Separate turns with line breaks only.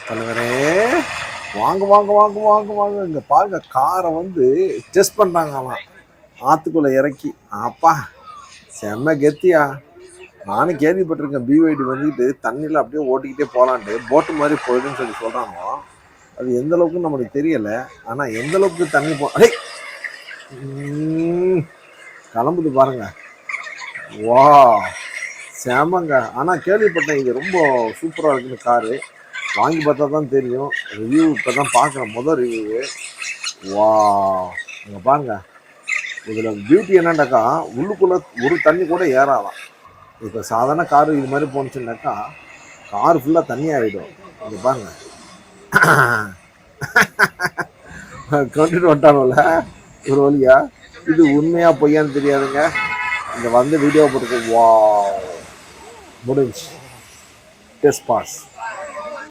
தலைவரே வாங்க வாங்க வாங்க வாங்க வாங்க. இங்கே பாருங்க, காரை வந்து டெஸ்ட் பண்ணுறாங்களாம் ஆற்றுக்குள்ளே இறக்கி. அப்பா செம்ம கெத்தியா. நானும் கேள்விப்பட்டிருக்கேன், பிவைடி வந்துட்டு தண்ணியில் அப்படியே ஓட்டிக்கிட்டே போகலான்ட்டு போட்டு மாதிரி போயிடுன்னு சொல்லி சொல்கிறாங்க. அது எந்த அளவுக்கு நம்மளுக்கு தெரியலை. ஆனால் எந்த அளவுக்கு தண்ணி அடே கிளம்புது பாருங்க. வா செமங்க. ஆனால் கேள்விப்பட்டேன் இது ரொம்ப சூப்பராக இருக்குன்னு காரு. வாங்கி பார்த்தா தான் தெரியும். ரிவ்யூ இப்போ தான் பார்க்குறேன், முதல் ரிவ்யூ. வா இங்கே பாருங்க. இதில் பியூட்டி என்னண்டாக்கா, உள்ளுக்குள்ளே ஒரு தண்ணி கூட ஏறாதான். இப்போ சாதாரண காரு இது மாதிரி போணுச்சுன்னாக்கா கார் ஃபுல்லாக தண்ணி ஆகிடும். இங்கே பாருங்க, கொண்டுட்டு வந்துட்டானுல ஒரு வழியா. இது உண்மையா பொய்யான்னு தெரியாதுங்க. இங்கே வந்து வீடியோ போட்டுருக்கு. வா முடிஞ்சு டெஸ்ட் பாஸ்.